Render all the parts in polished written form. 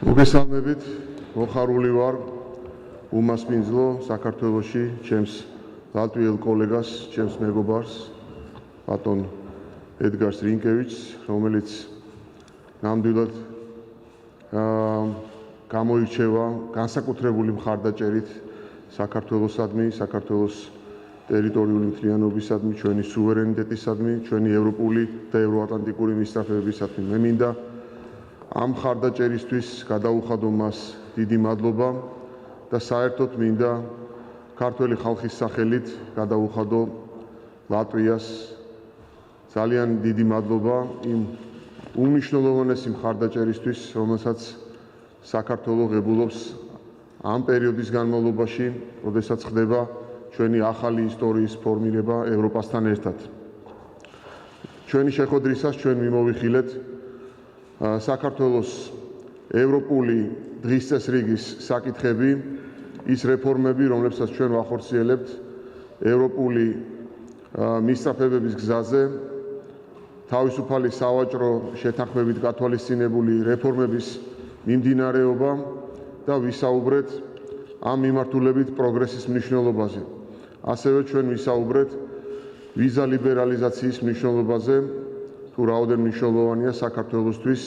მოგესალმებით, მოხარული ვარ უმასპინძლო საქართველოში ჩემს ლატვიელ კოლეგას, ჩემს მეგობარს, ბატონ ედგარს რინკევიჩს, რომელიც ნამდვილად გამოირჩევა განსაკუთრებული მხარდაჭერით საქართველოსადმი, საქართველოს ტერიტორიული მთლიანობისადმი, ჩვენი სუვერენიტეტისადმი, ჩვენი ევროპული და ევროატლანტიკური მისწრაფებებისადმი. მე მინდა ამ მხარდაჭერისთვის გადაუხადო მას დიდი მადლობა და საერთოდ მინდა ქართველი ხალხის სახელით გადაუხადო ლატვიას ძალიან დიდი მადლობა იმ უმნიშვნელოვანესი მხარდაჭერისთვის, რომელსაც საქართველო ღებულობს ამ პერიოდის განმავლობაში, როდესაც ხდება ჩვენი ახალი ისტორიის ფორმირება ევროპასთან ერთად. ჩვენი შეხვედრისას ჩვენ მიმოვიხილეთ საქართველოს ევროპული დღის წესრიგის საკითხები, ის რეფორმები, რომლებსაც ჩვენ ვახორციელებთ ევროპული მისწრაფებების გზაზე, თავისუფალი სავაჭრო შეთანხმებით გათვალისწინებული რეფორმების მიმდინარეობა და ვისაუბრეთ ამ მიმართულებით პროგრესის მნიშვნელობაზე. ასევე ჩვენ ვისაუბრეთ ვიზა ლიბერალიზაციის მნიშვნელობაზე, თუ რაოდენ მნიშვნელოვანია საქართველოსთვის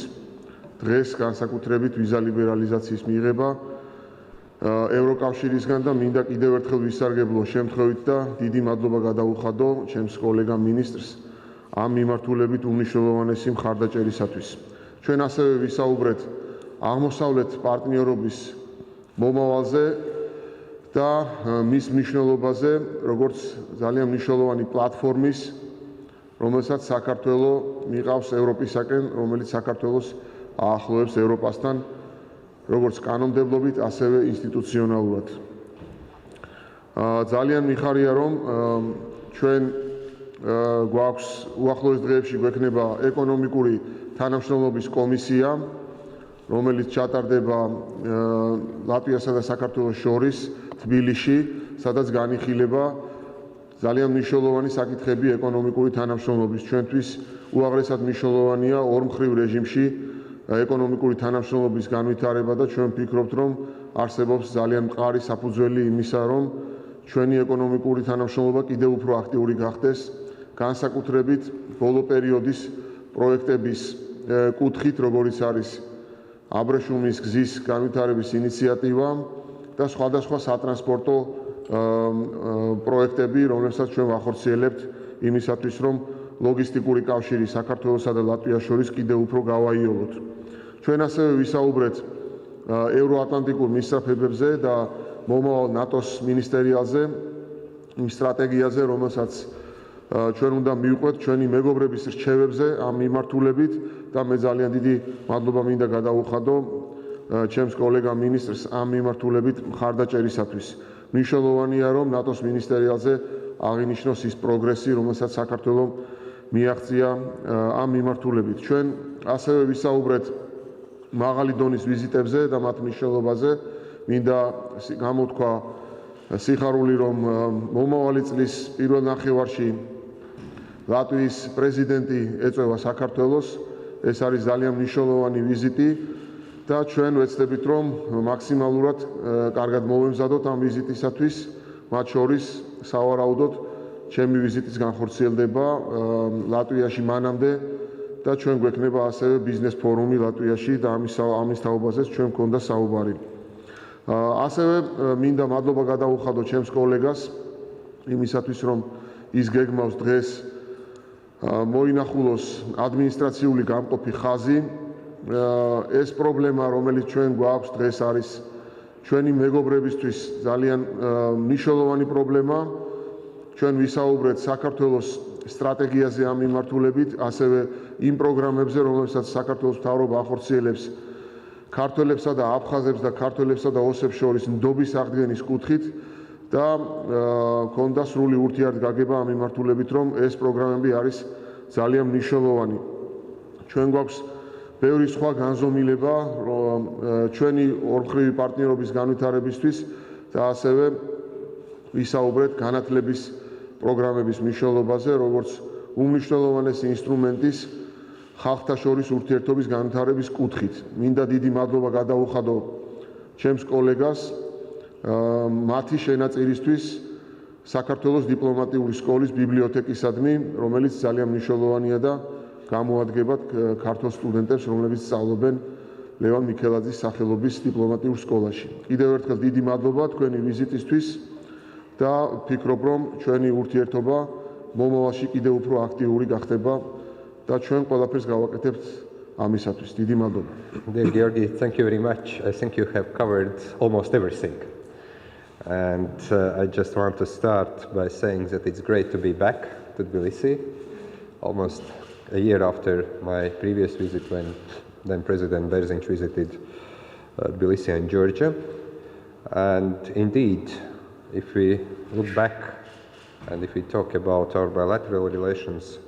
დღეს განსაკუთრებით ვიზა ლიბერალიზაციის მიღება ევროკავშირისგან და მინდა კიდევ ერთხელ ვისარგებლო შემთხვევით და დიდი მადლობა გადაუხადო ჩემს კოლეგამ მინისტრს ამ მიმართულებით უმნიშვნელოვანესი მხარდაჭერისათვის. ჩვენ ასევე ვისაუბრეთ აღმოსავლეთ პარტნიორობის მომავალზე და მის მნიშვნელობაზე, როგორც ძალიან მნიშვნელოვანი პლატფორმის, რომელსაც საქართველო მიყავს ევროპისაკენ, რომელიც საქართველოს აახლოებს ევროპასთან, როგორც კანონმდებლობით, ასევე ინსტიტუციონალურად. ძალიან მიხარია, რომ ჩვენ გვაქვს უახლოეს დღეებში გვექნება ეკონომიკური თანამშრომლობის კომისია, რომელიც ჩატარდება ლატვიასა და საქართველოს შორის თბილისში, სადაც განიხილება ძალიან მნიშვნელოვანი საკითხები ეკონომიკური თანამშრომლობის. ჩვენთვის უაღრესად მნიშვნელოვანია ორმხრივ რეჟიმში ეკონომიკური თანამშრომლობის განვითარება და ჩვენ ვფიქრობთ, რომ არსებობს ძალიან მყარი საფუძველი იმისა, რომ ჩვენი ეკონომიკური თანამშრომლობა კიდევ უფრო აქტიური გახდეს, განსაკუთრებით ბოლო პერიოდის პროექტების კუთხით, როგორიც არის აბრეშუმის გზის განვითარების ინიციატივა და სხვადასხვა სატრანსპორტო პროექტები, რომლებსაც ჩვენ ვახორციელებთ იმისათვის, რომ ლოგისტიკური კავშირი საქართველოსა და ლატვიას შორის კიდევ უფრო გავაიოლოთ. ჩვენ ასევე ვისაუბრეთ ევროატლანტიკურ მისწრაფებებზე და მომავალ ნატოს მინისტერიალზე, იმ სტრატეგიაზე, რომელსაც ჩვენ უნდა მივყვეთ ჩვენი მეგობრების რჩევებზე ამ მიმართულებით და მე ძალიან დიდი მადლობა მინდა გადაუხადო ჩემს კოლეგამ მინისტრს ამ მიმართულებით მხარდაჭერისათვის. მნიშვნელოვანია, რომ ნატოს მინისტერიალზე აღინიშნოს ის პროგრესი, რომელსაც საქართველომ მიაღწია ამ მიმართულებით. ჩვენ ასევე ვისაუბრეთ მაღალი დონის ვიზიტებზე და მათ მნიშვნელობაზე. მინდა გამოთქვა სიხარული, რომ მომავალი წლის პირველ ნახევარში ლატვიის პრეზიდენტი ეწევა საქართველოს. ეს არის ძალიან მნიშვნელოვანი ვიზიტი და ჩვენ ვეცდებით, რომ მაქსიმალურად კარგად მოვემზადოთ ამ ვიზიტისათვის, მათ შორის სავარაუდოდ ჩემი ვიზიტის განხორციელდება ლატვიაში მანამდე და ჩვენ გვექნება ასევე ბიზნეს ფორუმი ლატვიაში და ამის თაობაზეც ჩვენ გვქონდა საუბარი. ასევე მინდა მადლობა გადაუხადო ჩემს კოლეგას იმისათვის, რომ ის გეგმავს დღეს მოინახულოს ადმინისტრაციული გამყოფი ხაზი. ეს პრობლემა, რომელიც ჩვენ გვაქვს დღეს, არის ჩვენი მეგობრებისთვის ძალიან მნიშვნელოვანი პრობლემა. ჩვენ ვისაუბრეთ საქართველოს სტრატეგიაზე ამ მიმართულებით, ასევე იმ პროგრამებზე, რომლებსაც საქართველოს მთავრობა ახორციელებს ქართველებსა და აფხაზებს და ქართველებსა და ოსებს შორის ნდობის აღდგენის კუთხით და ქონდა სრული ურთიერთგაგება ამ მიმართულებით, რომ ეს პროგრამები არის ძალიან მნიშვნელოვანი. ჩვენ გვაქვს ბევრი სხვა განზომილება ჩვენი ორმხრივი პარტნიორობის განვითარებისთვის და ასევე ვისაუბრეთ განათლების პროგრამების მნიშვნელობაზე, როგორც უმნიშვნელოვანესი ინსტრუმენტის ხალხთა შორის ურთიერთობის განვითარების კუთხით. მინდა დიდი მადლობა გადაუხადო ჩემს კოლეგას მათი შენაწირისთვის საქართველოს დიპლომატიური სკოლის ბიბლიოთეკისადმი, რომელიც ძალიან მნიშვნელოვანია და გამოადგება ქართულ სტუდენტებს, რომლებიც სწავლობენ ლევან მიქელაძის სახელობის დიპლომატიურ სკოლაში. კიდევ ერთხელ დიდი მადლობა თქვენი ვიზიტისთვის და ვფიქრობ, რომ ჩვენი ურთიერთობა მომავალში კიდევ უფრო აქტიური გახდება და ჩვენ ყველაფერს გავაკეთებთ ამისათვის. დიდი მადლობა. Dear Gеорgi, thank you very much. I think you have covered almost everything. And I just want to start by saying that it's great to be back to Tbilisi, almost a year after my previous visit when then President Berzinch visited Tbilisi and Georgia. And indeed, if we look back and if we talk about our bilateral relations,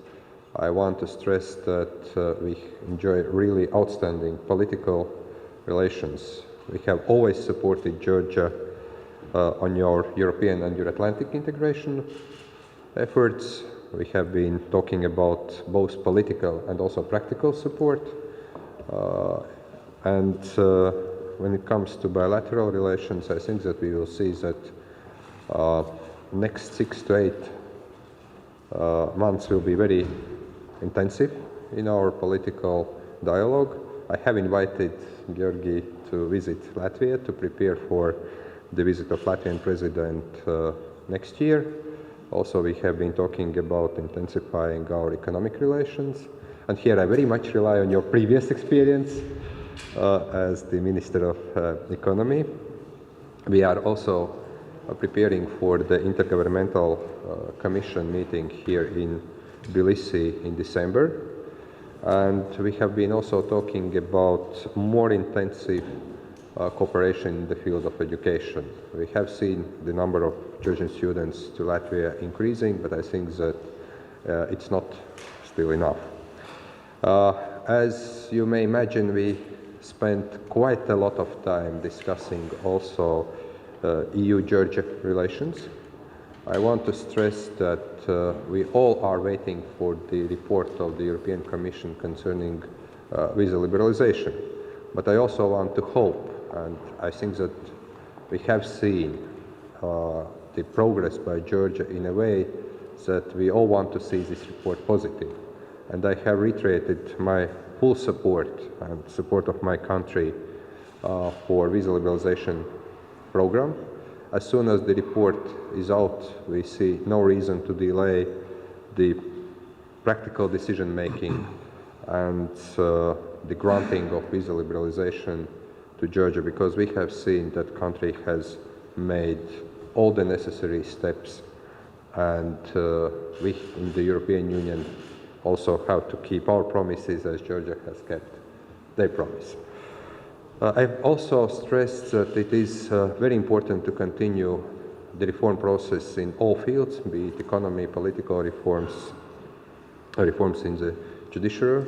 I want to stress that we enjoy really outstanding political relations. We have always supported Georgia on your European and Euro-Atlantic integration efforts. We have been talking about both political and also practical support. And when it comes to bilateral relations, I think that we will see that next 6 to 8 months will be very intensive in our political dialogue. I have invited Gеорgi to visit Latvia to prepare for the visit of Latvian President next year. Also, we have been talking about intensifying our economic relations. And here I very much rely on your previous experience as the Minister of Economy. We are also preparing for the Intergovernmental Commission meeting here in Tbilisi in December. And we have been also talking about more intensive cooperation in the field of education. We have seen the number of Georgian students to Latvia increasing, but I think that it's not still enough. As you may imagine, we spent quite a lot of time discussing also EU-Georgia relations. I want to stress that we all are waiting for the report of the European Commission concerning visa liberalization. But I also want to hope, and I think that we have seen the progress by Georgia in a way that we all want to see this report positive. And I have reiterated my full support and support of my country for visa liberalization program. As soon as the report is out, we see no reason to delay the practical decision making and the granting of visa liberalization to Georgia, because we have seen that country has made all the necessary steps, and we in the European Union also have to keep our promises as Georgia has kept their promise. I've also stressed that it is very important to continue the reform process in all fields, be it economy, political reforms, reforms in the judiciary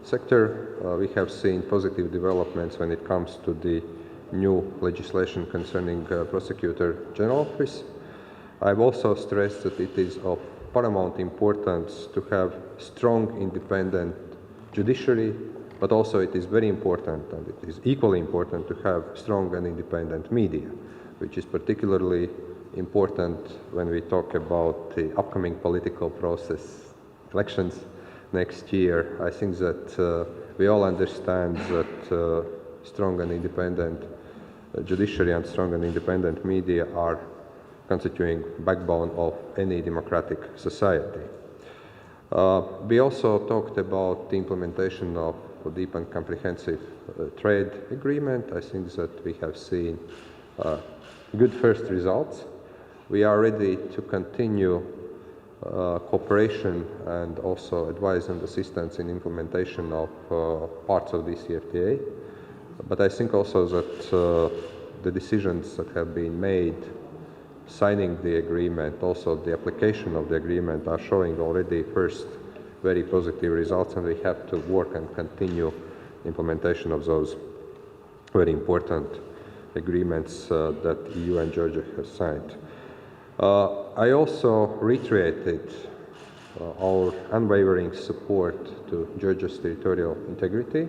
sector. We have seen positive developments when it comes to the new legislation concerning Prosecutor General Office. I've also stressed that it is of paramount importance to have strong, independent judiciary, but also it is very important, and it is equally important, to have strong and independent media, which is particularly important when we talk about the upcoming political process, elections next year. I think that we all understand that strong and independent judiciary and strong and independent media are constituting backbone of any democratic society. We also talked about the implementation of a deep and comprehensive trade agreement. I think that we have seen good first results. We are ready to continue cooperation and also advice and assistance in implementation of parts of the CFTA. But I think also that the decisions that have been made, signing the agreement, also the application of the agreement, are showing already first very positive results, and we have to work and continue implementation of those very important agreements that EU and Georgia have signed. I also reiterated our unwavering support to Georgia's territorial integrity.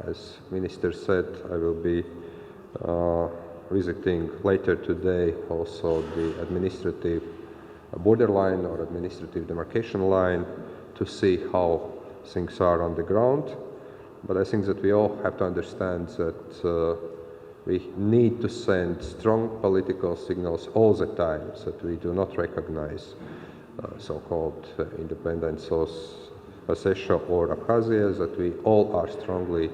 As Minister said, I will be visiting later today also the administrative borderline or administrative demarcation line to see how things are on the ground. But I think that we all have to understand that we need to send strong political signals all the time that we do not recognize so-called independence of Ossetia or Abkhazia, that we all are strongly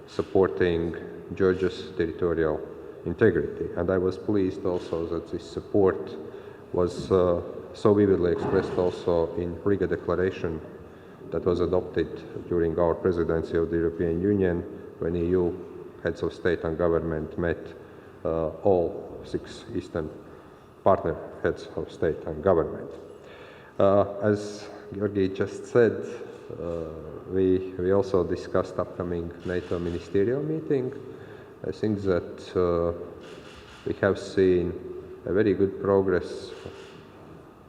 supporting Georgia's territorial integrity. And I was pleased also that this support was so vividly expressed also in Riga Declaration that was adopted during our presidency of the European Union when EU heads of state and government met all 6 Eastern partner heads of state and government. As Gеорgi just said, we also discussed upcoming NATO ministerial meeting. I think that we have seen a very good progress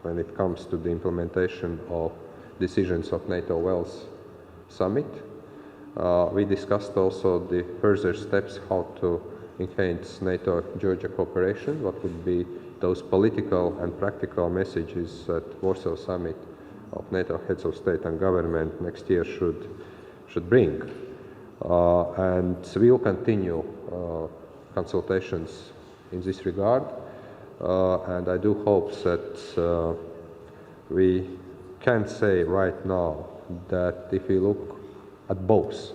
when it comes to the implementation of decisions of NATO Wales summit. We discussed also the further steps how to enhance NATO-Georgia cooperation, what would be those political and practical messages that Warsaw summit of NATO heads of state and government next year should bring. And we will continue consultations in this regard. And I do hope that we can say right now that if we look at both,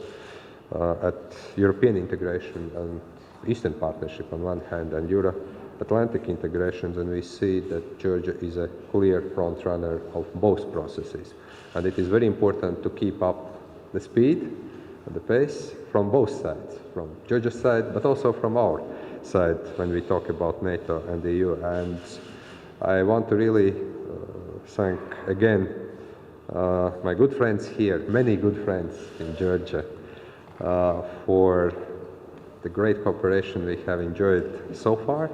at European integration and Eastern Partnership on one hand and Euro-Atlantic integration, then we see that Georgia is a clear front runner of both processes. And it is very important to keep up the speed and the pace from both sides, from Georgia's side, but also from our side when we talk about NATO and the EU. And I want to really thank again my good friends here, many good friends in Georgia, for the great cooperation we have enjoyed so far,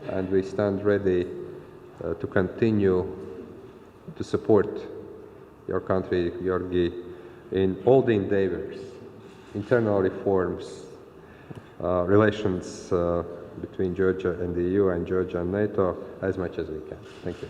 and we stand ready to continue to support your country, Gеорgi, in all the endeavors, internal reforms, relations between Georgia and the EU and Georgia and NATO as much as we can. Thank you.